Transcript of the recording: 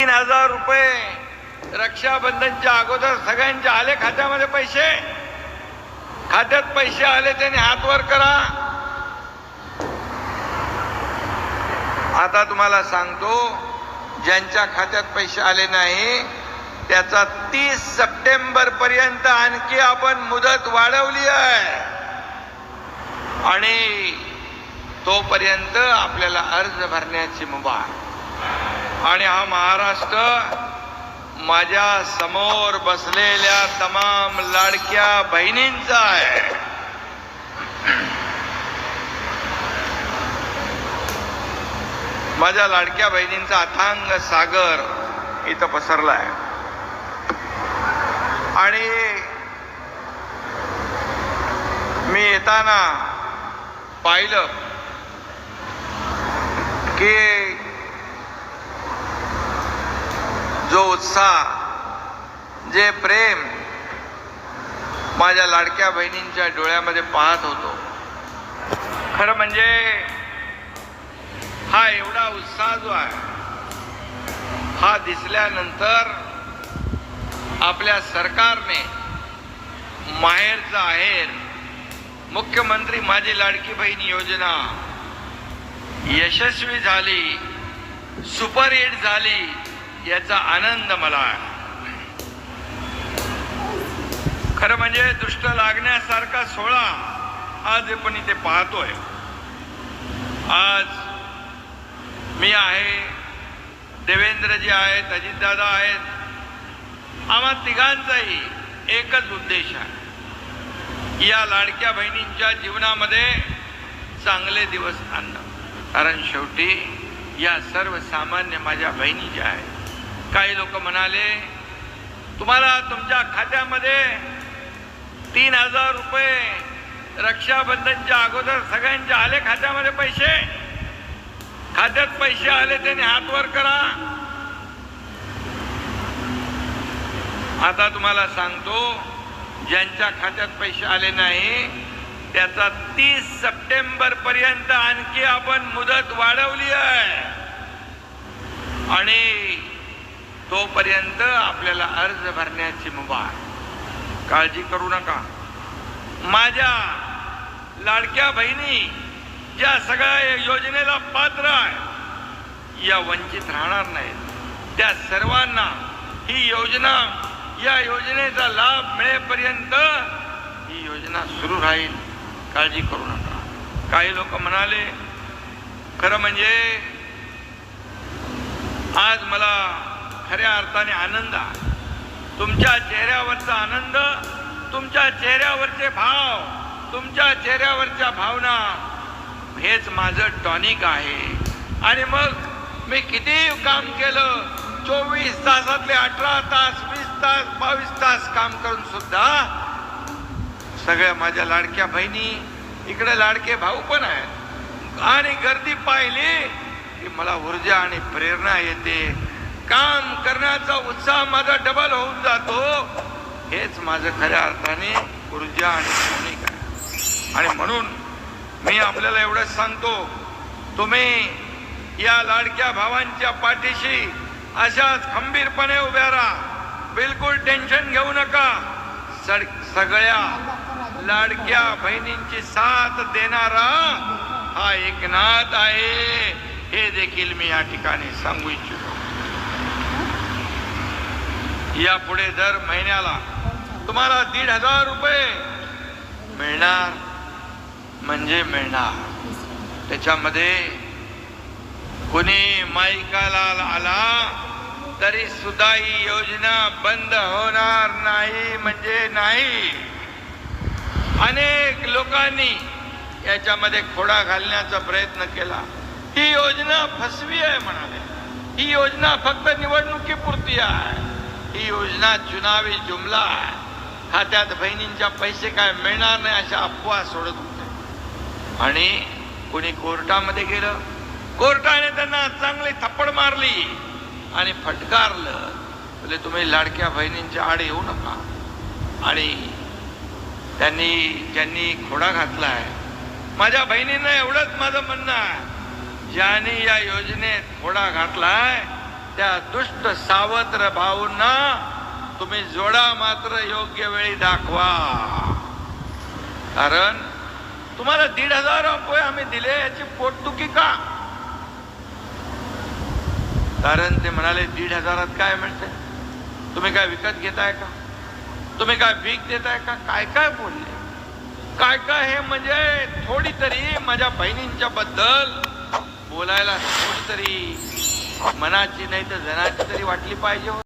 3,000 रुपये रक्षाबंधनच्या अगोदर सगळ्यांच्या आले खात्यामध्ये पैसे. खात्यात पैसे आले त्याने हात वर करा. आता तुम्हाला सांगतो, ज्यांच्या खात्यात पैसे आले नाही त्याचा 30 सप्टेंबर पर्यंत आणखी आपण मुदत वाढवली आहे आणि तोपर्यंत आपल्याला अर्ज भरण्याची मुभा. आणि हा महाराष्ट्र माझ्या समोर बसलेल्या तमाम लाडक्या बहिणींचा आहे. माझ्या लाडक्या बहिणींचा अथांग सागर इथं पसरला आहे. आणि मी येताना पाहिलं की जो उत्साह, जे प्रेम माझ्या लाडक्या बहिणींच्या डोळ्यामध्ये पाहत होतो, खरं म्हणजे हा एवढा उत्साह जो आहे हा दिसल्यानंतर आपल्या सरकारने माहेरचा आहेर मुख्यमंत्री माझी लाडकी बहीण योजना यशस्वी झाली, सुपरहिट झाली, याचा आनंद मला आहे. खरं म्हणजे दृष्ट लागण्यासारखा सोहळा आज आपण इथे पाहतोय. आज मी आहे, देवेंद्रजी आहेत, अजितदादा आहेत. आम्हा तिघांचाही एकच उद्देश आहे, या लाडक्या बहिणींच्या जीवनामध्ये चांगले दिवस आणणं. कारण शेवटी या सर्वसामान्य माझ्या बहिणी ज्या आहेत. काही लोक म्हणाले तुम्हाला तुमच्या खात्यामध्ये 3,000 रुपये रक्षाबंधनच्या अगोदर सगळ्यांच्या आले खात्यामध्ये पैसे. खात्यात पैसे आले त्याने हात वर करा. आता तुम्हाला सांगतो, ज्यांच्या खात्यात पैसे आले नाही त्याचा 30 सप्टेंबर पर्यंत आणखी आपण मुदत वाढवली आहे आणि तोपर्यंत आपल्याला अर्ज भरण्याची मुभा. काळजी करू नका. माझ्या लाडक्या बहिणी ज्या सगळ्या योजनेला पात्र आहे, या वंचित राहणार नाहीत. त्या सर्वांना ही योजना, या योजनेचा लाभ मिळेपर्यंत ही योजना सुरू राहील. काळजी करू नका. काही लोक म्हणाले, खरं म्हणजे आज मला खऱ्या अर्थाने आनंद आहे. तुमच्या चेहऱ्यावरचा आनंद, तुमच्या चेहऱ्यावरचे भाव, तुमच्या चेहऱ्यावरच्या भावना हेच माझं टॉनिक आहे. आणि मग मी किती काम केलं, 24 तासातले 18 तास, 20 तास, 22 तास काम करून सुद्धा सगळ्या माझ्या लाडक्या बहिणी, इकडे लाडके भाऊ पण आहेत, आणि गर्दी पाहिली की मला ऊर्जा आणि प्रेरणा येते. काम करण्याचा उत्साह माझा डबल होऊन जातो. हेच माझं खऱ्या अर्थाने ऊर्जा आणि टॉनिक आहे. आणि म्हणून मी आपल्याला एवढंच सांगतो, तुम्ही या लाडक्या भावांच्या पाठीशी अशाच खंबीरपणे उभ्या राहा. बिलकुल टेन्शन घेऊ नका. सगळ्या लाडक्या बहिणींची साथ देणारा हा एकनाथ आहे, हे देखील मी या ठिकाणी सांगू इच्छितो. यापुढे दर महिन्याला तुम्हाला 1,500 रुपये मिळणार म्हणजे मिळणार. त्याच्यामध्ये कोणी माईकाला आला तरी सुद्धा ही योजना बंद होणार नाही म्हणजे नाही. अनेक लोकांनी याच्यामध्ये खोडा घालण्याचा प्रयत्न केला. ही योजना फसवी आहे म्हणाले. ही योजना फक्त निवडणुकीपुरती आहे. ही योजना चुनावी जुमला आहे. खात्यात बहिणींच्या पैसे काय मिळणार नाही अशा अफवा सोडत होते. आणि कोणी कोर्टामध्ये गेलं, कोर्टाने त्यांना चांगली थप्पड मारली आणि फटकारलं. बोले तुम्ही लाडक्या बहिणींच्या आड येऊ नका. आणि ज्यांनी खोडा घातलाय, माझ्या बहिणींना एवढंच माझं म्हणणं आहे, ज्याने या योजनेत खोडा घातलाय त्या दुष्ट सावत्र भाऊंना तुम्ही जोडा मात्र योग्य वेळी दाखवा. कारण तुम्हाला 1,500 रुपये आम्ही दिले याची पोटदुखी का? कारण ते म्हणाले 1,500 काय मिळते? तुम्ही काय विकत घेताय का? तुम्ही काय भीक देताय का? काय काय बोलले, काय काय हे म्हणजे थोडी तरी माझ्या बहिणींच्या बद्दल बोलायला थोडी तरी मनाची नाही तर जनाची तरी वाटली पाहिजे.